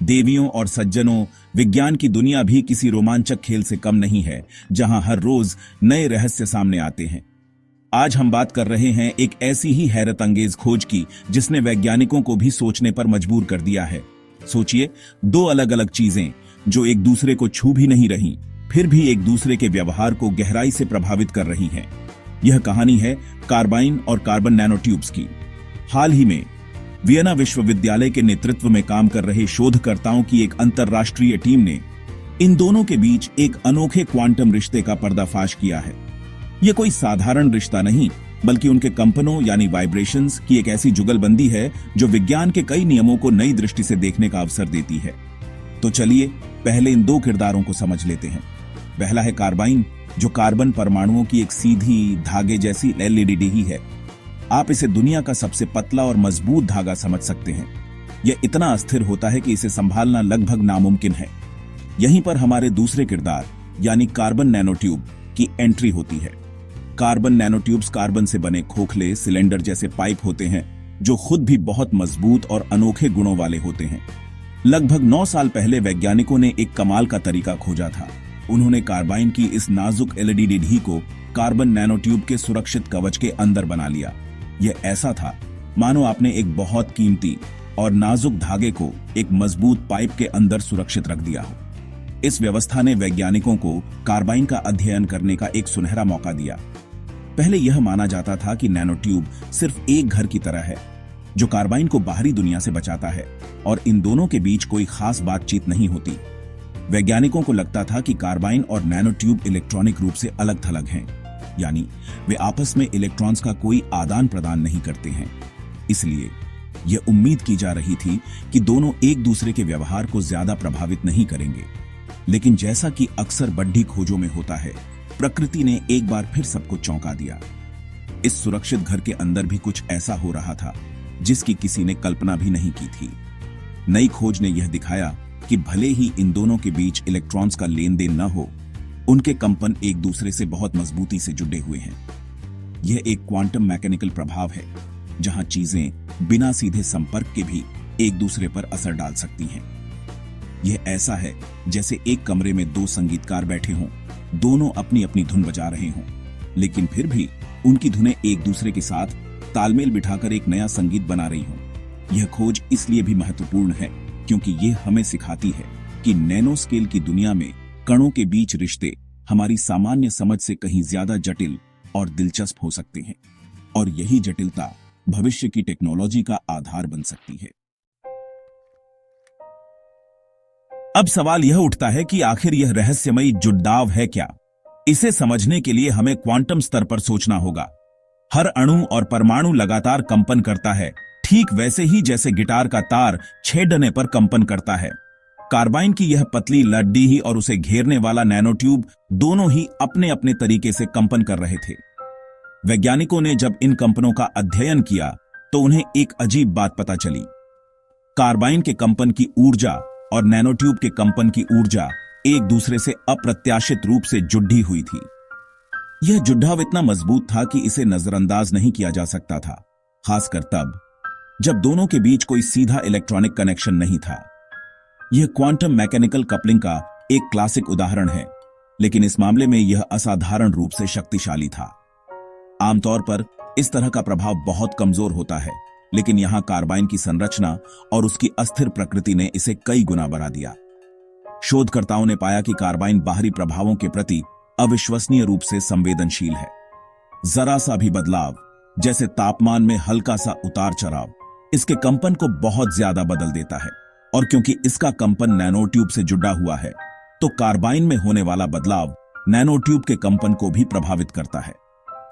देवियों और सज्जनों, विज्ञान की दुनिया भी किसी रोमांचक खेल से कम नहीं है, जहां हर रोज नए रहस्य सामने आते हैं। आज हम बात कर रहे हैं एक ऐसी ही हैरत अंगेज खोज की जिसने वैज्ञानिकों को भी सोचने पर मजबूर कर दिया है। सोचिए, दो अलग अलग चीजें जो एक दूसरे को छू भी नहीं रही, फिर भी एक दूसरे के व्यवहार को गहराई से प्रभावित कर रही हैं। यह कहानी है कार्बाइन और कार्बन नैनोट्यूब्स की। हाल ही में वियना विश्वविद्यालय के नेतृत्व में काम कर रहे शोधकर्ताओं की एक अंतर्राष्ट्रीय टीम ने इन दोनों के बीच एक अनोखे क्वांटम रिश्ते का पर्दाफाश किया है। यह कोई साधारण रिश्ता नहीं, बल्कि उनके कंपनों यानी वाइब्रेशंस की एक ऐसी जुगलबंदी है जो विज्ञान के कई नियमों को नई दृष्टि से देखने का अवसर देती है। तो चलिए पहले इन दो किरदारों को समझ लेते हैं। पहला है कार्बाइन, जो कार्बन परमाणुओं की एक सीधी धागे जैसी एलईडी ही है। आप इसे दुनिया का सबसे पतला और मजबूत धागा समझ सकते हैं। यह इतना अस्थिर होता है कि इसे संभालना लगभग नामुमकिन है। यहीं पर हमारे दूसरे किरदार यानी कार्बन नैनोट्यूब की एंट्री होती है। कार्बन नैनोट्यूब्स कार्बन से बने खोखले सिलेंडर जैसे पाइप होते हैं जो खुद भी बहुत मजबूत और अनोखे गुणों वाले होते हैं। लगभग 9 साल पहले वैज्ञानिकों ने एक कमाल का तरीका खोजा था। उन्होंने कार्बाइन की इस नाजुक एलईडी को कार्बन नैनोट्यूब के सुरक्षित कवच के अंदर बना लिया। यह ऐसा था मानो आपने एक बहुत कीमती और नाजुक धागे को एक मजबूत पाइप के अंदर सुरक्षित रख दिया हो। इस व्यवस्था ने वैज्ञानिकों को कार्बाइन का अध्ययन करने का एक सुनहरा मौका दिया। पहले यह माना जाता था कि नैनोट्यूब सिर्फ एक घर की तरह है जो कार्बाइन को बाहरी दुनिया से बचाता है और इन दोनों के बीच कोई खास बातचीत नहीं होती। वैज्ञानिकों को लगता था कि कार्बाइन और नैनोट्यूब इलेक्ट्रॉनिक रूप से अलग थलग हैं, यानी वे आपस में इलेक्ट्रॉन्स का कोई आदान प्रदान नहीं करते हैं। इसलिए यह उम्मीद की जा रही थी कि दोनों एक दूसरे के व्यवहार को ज्यादा प्रभावित नहीं करेंगे। लेकिन जैसा कि अक्सर बड्ढी खोजों में होता है, प्रकृति ने एक बार फिर सबको चौंका दिया। इस सुरक्षित घर के अंदर भी कुछ ऐसा हो रहा था जिसकी किसी ने कल्पना भी नहीं की थी। नई खोज ने यह दिखाया कि भले ही इन दोनों के बीच इलेक्ट्रॉन्स का लेन देन न हो, उनके कंपन एक दूसरे से बहुत मजबूती से जुड़े हुए हैं। यह एक क्वांटम मैकेनिकल प्रभाव है जहां चीजें बिना सीधे संपर्क के भी एक दूसरे पर असर डाल सकती हैं। यह ऐसा है जैसे एक कमरे में दो संगीतकार बैठे हों, दोनों अपनी अपनी धुन बजा रहे हों, लेकिन फिर भी उनकी धुनें एक दूसरे के साथ तालमेल बिठाकर एक नया संगीत बना रही हों। यह खोज इसलिए भी महत्वपूर्ण है क्योंकि यह हमें सिखाती है कि नैनो स्केल की दुनिया में कणों के बीच रिश्ते हमारी सामान्य समझ से कहीं ज्यादा जटिल और दिलचस्प हो सकते हैं, और यही जटिलता भविष्य की टेक्नोलॉजी का आधार बन सकती है। अब सवाल यह उठता है कि आखिर यह रहस्यमयी जुड़ाव है क्या? इसे समझने के लिए हमें क्वांटम स्तर पर सोचना होगा। हर अणु और परमाणु लगातार कंपन करता है, ठीक वैसे ही जैसे गिटार का तार छेदने पर कंपन करता है। कार्बाइन की यह पतली लड्डी ही और उसे घेरने वाला नैनोट्यूब दोनों ही अपने अपने तरीके से कंपन कर रहे थे। वैज्ञानिकों ने जब इन कंपनों का अध्ययन किया तो उन्हें एक अजीब बात पता चली। कार्बाइन के कंपन की ऊर्जा और नैनोट्यूब के कंपन की ऊर्जा एक दूसरे से अप्रत्याशित रूप से जुड़ी हुई थी। यह जुड़ाव इतना मजबूत था कि इसे नजरअंदाज नहीं किया जा सकता था, खासकर तब जब दोनों के बीच कोई सीधा इलेक्ट्रॉनिक कनेक्शन नहीं था। यह क्वांटम मैकेनिकल कपलिंग का एक क्लासिक उदाहरण है, लेकिन इस मामले में यह असाधारण रूप से शक्तिशाली था। आमतौर पर इस तरह का प्रभाव बहुत कमजोर होता है, लेकिन यहां कार्बाइन की संरचना और उसकी अस्थिर प्रकृति ने इसे कई गुना बढ़ा दिया। शोधकर्ताओं ने पाया कि कार्बाइन बाहरी प्रभावों के प्रति अविश्वसनीय रूप से संवेदनशील है। जरा सा भी बदलाव, जैसे तापमान में हल्का सा उतार चढ़ाव, इसके कंपन को बहुत ज्यादा बदल देता है। और क्योंकि इसका कंपन नैनोट्यूब से जुड़ा हुआ है, तो कार्बाइन में होने वाला बदलाव नैनोट्यूब के कंपन को भी प्रभावित करता है।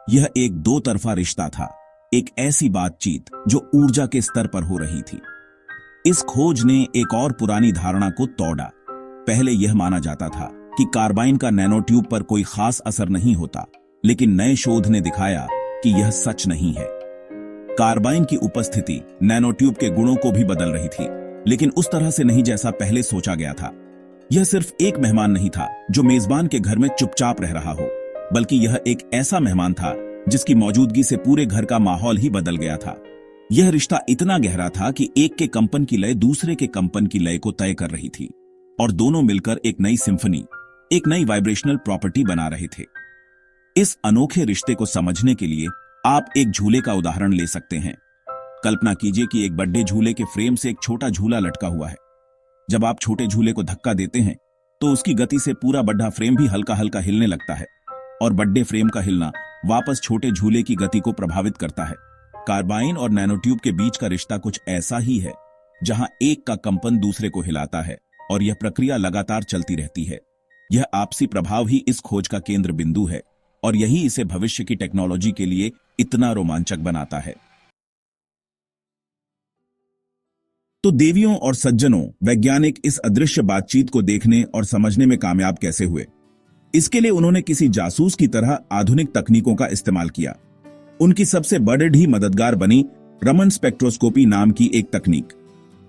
यह एक दो तरफा रिश्ता था, एक ऐसी बातचीत जो ऊर्जा के स्तर पर हो रही थी। इस खोज ने एक और पुरानी धारणा को तोड़ा। पहले यह माना जाता था कि कार्बाइन का नैनोट्यूब पर कोई खास असर नहीं होता, लेकिन नए शोध ने दिखाया कि यह सच नहीं है। कार्बाइन की उपस्थिति नैनोट्यूब के गुणों को भी बदल रही थी, लेकिन उस तरह से नहीं जैसा पहले सोचा गया था। यह सिर्फ एक मेहमान नहीं था जो मेजबान के घर में चुपचाप रह रहा हो, बल्कि यह एक ऐसा मेहमान था जिसकी मौजूदगी से पूरे घर का माहौल ही बदल गया था। यह रिश्ता इतना गहरा था कि एक के कंपन की लय दूसरे के कंपन की लय को तय कर रही थी और दोनों मिलकर एक नई सिम्फनी, एक नई वाइब्रेशनल प्रॉपर्टी बना रहे थे। इस अनोखे रिश्ते को समझने के लिए आप एक झूले का उदाहरण ले सकते हैं। कल्पना कीजिए कि एक बड़े झूले के फ्रेम से एक छोटा झूला लटका हुआ है। जब आप छोटे झूले को धक्का देते हैं तो उसकी गति से पूरा बड़ा फ्रेम भी हल्का हल्का हिलने लगता है और बड़े फ्रेम का हिलना वापस छोटे झूले की गति को प्रभावित करता है। कार्बाइन और नैनोट्यूब के बीच का रिश्ता कुछ ऐसा ही है, जहां एक का कंपन दूसरे को हिलाता है और यह प्रक्रिया लगातार चलती रहती है। यह आपसी प्रभाव ही इस खोज का केंद्र बिंदु है और यही इसे भविष्य की टेक्नोलॉजी के लिए इतना रोमांचक बनाता है। तो देवियों और सज्जनों, वैज्ञानिक इस अदृश्य बातचीत को देखने और समझने में कामयाब कैसे हुए? इसके लिए उन्होंने किसी जासूस की तरह आधुनिक तकनीकों का इस्तेमाल किया। उनकी सबसे बड़ी मददगार बनी रमन स्पेक्ट्रोस्कोपी नाम की एक तकनीक।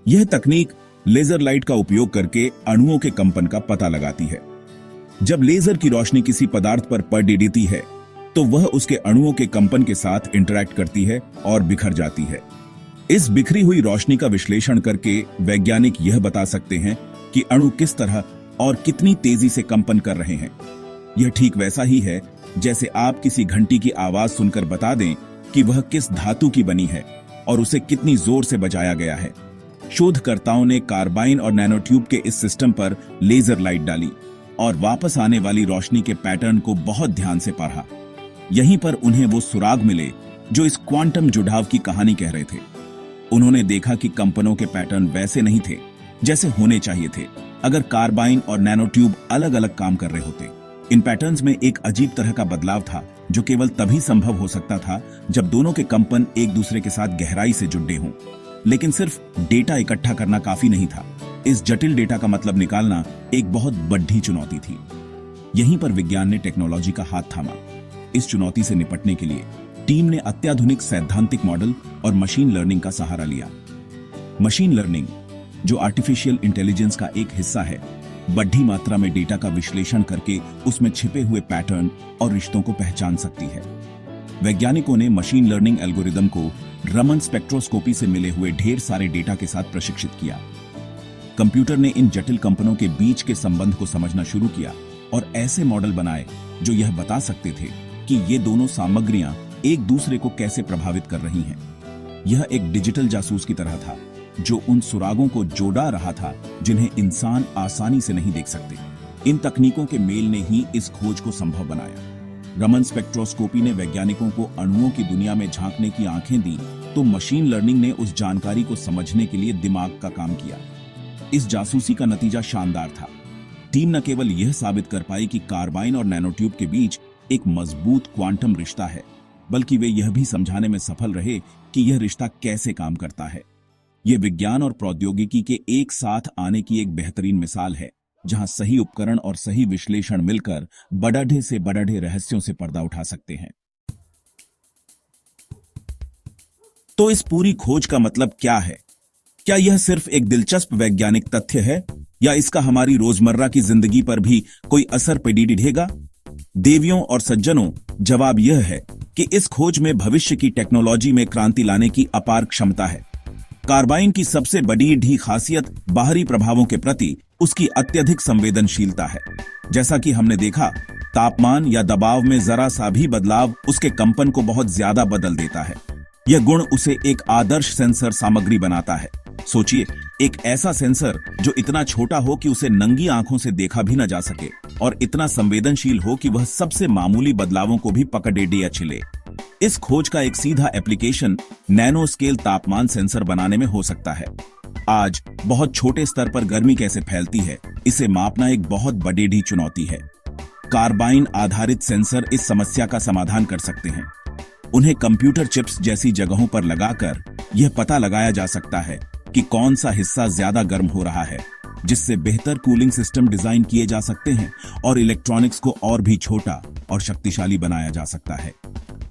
यह तकनीक लेजर लाइट का उपयोग करके अणुओं के कंपन का पता लगाती है। जब लेजर की रोशनी किसी पदार्थ पर पड़ती है तो वह उसके अणुओं के कंपन के साथ इंटरैक्ट करती है और बिखर जाती है। इस बिखरी हुई रोशनी का विश्लेषण करके वैज्ञानिक यह बता सकते हैं कि अणु किस तरह और कितनी तेजी से कंपन कर रहे हैं। यह ठीक वैसा ही है जैसे आप किसी घंटी की आवाज सुनकर बता दें कि वह किस धातु की बनी है और उसे कितनी जोर से बजाया गया है। शोधकर्ताओं ने कार्बाइन और नैनोट्यूब के इस सिस्टम पर लेजर लाइट डाली और वापस आने वाली रोशनी के पैटर्न को बहुत ध्यान से पढ़ा। यहीं पर उन्हें वो सुराग मिले जो इस क्वांटम जुड़ाव की कहानी कह रहे थे। उन्होंने देखा कि कंपनों के पैटर्न वैसे नहीं थे जैसे होने चाहिए थे अगर कार्बाइन और नैनोट्यूब अलग अलग काम कर रहे होते। इन पैटर्न्स में एक अजीब तरह का बदलाव था जो केवल तभी संभव हो सकता था जब दोनों के कंपन एक दूसरे के साथ गहराई से जुड़े हों। लेकिन सिर्फ डेटा इकट्ठा करना काफी नहीं था। इस जटिल डेटा का मतलब निकालना एक बहुत बड़ी चुनौती थी। यहीं पर विज्ञान ने टेक्नोलॉजी का हाथ थामा। इस चुनौती से निपटने के लिए टीम ने अत्याधुनिक सैद्धांतिक मॉडल और मशीन लर्निंग का सहारा लिया। मशीन लर्निंग, जो आर्टिफिशियल इंटेलिजेंस का एक हिस्सा है, बड़ी मात्रा में डेटा का विश्लेषण करके उसमें छिपे हुए पैटर्न और रिश्तों को पहचान सकती है। वैज्ञानिकों ने मशीन लर्निंग एल्गोरिदम को रमन स्पेक्ट्रोस्कोपी से मिले हुए ढेर सारे डेटा के साथ प्रशिक्षित किया। कंप्यूटर ने इन जटिल कंपनों के बीच के संबंध को समझना शुरू किया और ऐसे मॉडल बनाए जो यह बता सकते थे कि ये दोनों सामग्रियां एक दूसरे को कैसे प्रभावित कर रही हैं। यह एक डिजिटल जासूस की तरह था जो उन सुरागों को जोड़ा रहा था जिन्हें इंसान आसानी से नहीं देख सकते। इन तकनीकों के मेल ने ही इस खोज को संभव बनाया। रमन स्पेक्ट्रोस्कोपी ने वैज्ञानिकों को अणुओं की दुनिया में झांकने की आंखें दी, तो मशीन लर्निंग ने उस जानकारी को समझने के लिए दिमाग का काम किया। इस जासूसी का नतीजा शानदार था। टीम न केवल यह साबित कर पाई कि कार्बाइन और नैनोट्यूब के बीच एक मजबूत क्वांटम रिश्ता है, बल्कि वे यह भी समझाने में सफल रहे कि यह रिश्ता कैसे काम करता है। यह विज्ञान और प्रौद्योगिकी के एक साथ आने की एक बेहतरीन मिसाल है, जहां सही उपकरण और सही विश्लेषण मिलकर बड़े से बड़े रहस्यों से पर्दा उठा सकते हैं। तो इस पूरी खोज का मतलब क्या है? क्या यह सिर्फ एक दिलचस्प वैज्ञानिक तथ्य है या इसका हमारी रोजमर्रा की जिंदगी पर भी कोई असर पड़ेगा? देवियों और सज्जनों, जवाब यह है कि इस खोज में भविष्य की टेक्नोलॉजी में क्रांति लाने की अपार क्षमता है। कार्बाइन की सबसे बड़ी खासियत बाहरी प्रभावों के प्रति उसकी अत्यधिक संवेदनशीलता है। जैसा कि हमने देखा, तापमान या दबाव में जरा सा भी बदलाव उसके कंपन को बहुत ज्यादा बदल देता है। यह गुण उसे एक आदर्श सेंसर सामग्री बनाता है। सोचिए, एक ऐसा सेंसर जो इतना छोटा हो कि उसे नंगी आंखों से देखा भी न जा सके और इतना संवेदनशील हो कि वह सबसे मामूली बदलावों को भी पकड़े छिले। इस खोज का एक सीधा एप्लीकेशन नैनो स्केल तापमान सेंसर बनाने में हो सकता है। आज बहुत छोटे स्तर पर गर्मी कैसे फैलती है, इसे मापना एक बहुत बड़ी चुनौती है। कार्बाइन आधारित सेंसर इस समस्या का समाधान कर सकते हैं। उन्हें कंप्यूटर चिप्स जैसी जगहों पर लगाकर यह पता लगाया जा सकता है कि कौन सा हिस्सा ज्यादा गर्म हो रहा है, जिससे बेहतर कूलिंग सिस्टम डिजाइन किए जा सकते हैं और इलेक्ट्रॉनिक्स को और भी छोटा और शक्तिशाली बनाया जा सकता है।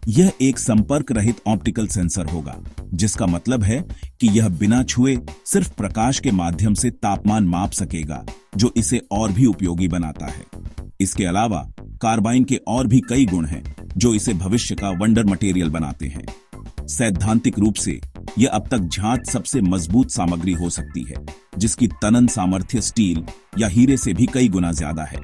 यह एक संपर्क रहित ऑप्टिकल सेंसर होगा, जिसका मतलब है कि यह बिना छुए सिर्फ प्रकाश के माध्यम से तापमान माप सकेगा, जो इसे और भी उपयोगी बनाता है। इसके अलावा कार्बाइन के और भी कई गुण हैं जो इसे भविष्य का वंडर मटेरियल बनाते हैं। सैद्धांतिक रूप से यह अब तक ज्ञात सबसे मजबूत सामग्री हो सकती है, जिसकी तनन सामर्थ्य स्टील या हीरे से भी कई गुना ज्यादा है।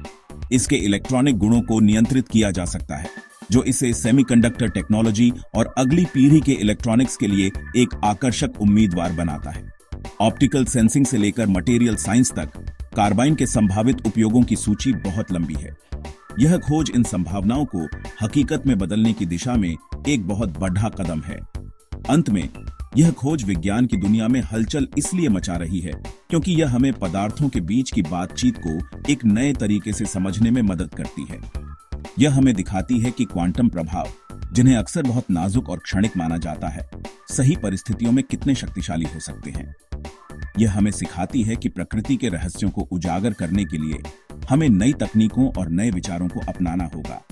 इसके इलेक्ट्रॉनिक गुणों को नियंत्रित किया जा सकता है, जो इसे सेमीकंडक्टर टेक्नोलॉजी और अगली पीढ़ी के इलेक्ट्रॉनिक्स के लिए एक आकर्षक उम्मीदवार बनाता है। ऑप्टिकल सेंसिंग से लेकर मटेरियल साइंस तक कार्बाइन के संभावित उपयोगों की सूची बहुत लंबी है। यह खोज इन संभावनाओं को हकीकत में बदलने की दिशा में एक बहुत बड़ा कदम है। अंत में यह खोज विज्ञान की दुनिया में हलचल इसलिए मचा रही है क्योंकि यह हमें पदार्थों के बीच की बातचीत को एक नए तरीके से समझने में मदद करती है। यह हमें दिखाती है कि क्वांटम प्रभाव, जिन्हें अक्सर बहुत नाजुक और क्षणिक माना जाता है, सही परिस्थितियों में कितने शक्तिशाली हो सकते हैं। यह हमें सिखाती है कि प्रकृति के रहस्यों को उजागर करने के लिए हमें नई तकनीकों और नए विचारों को अपनाना होगा।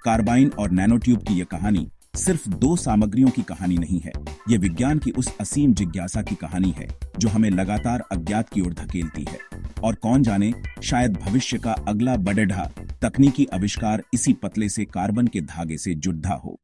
कार्बाइन और नैनोट्यूब की यह कहानी सिर्फ दो सामग्रियों की कहानी नहीं है, यह विज्ञान की उस असीम जिज्ञासा की कहानी है जो हमें लगातार अज्ञात की ओर धकेलती है। और कौन जाने, शायद भविष्य का अगला बड़ेढा तकनीकी आविष्कार इसी पतले से कार्बन के धागे से जुड़ा हो।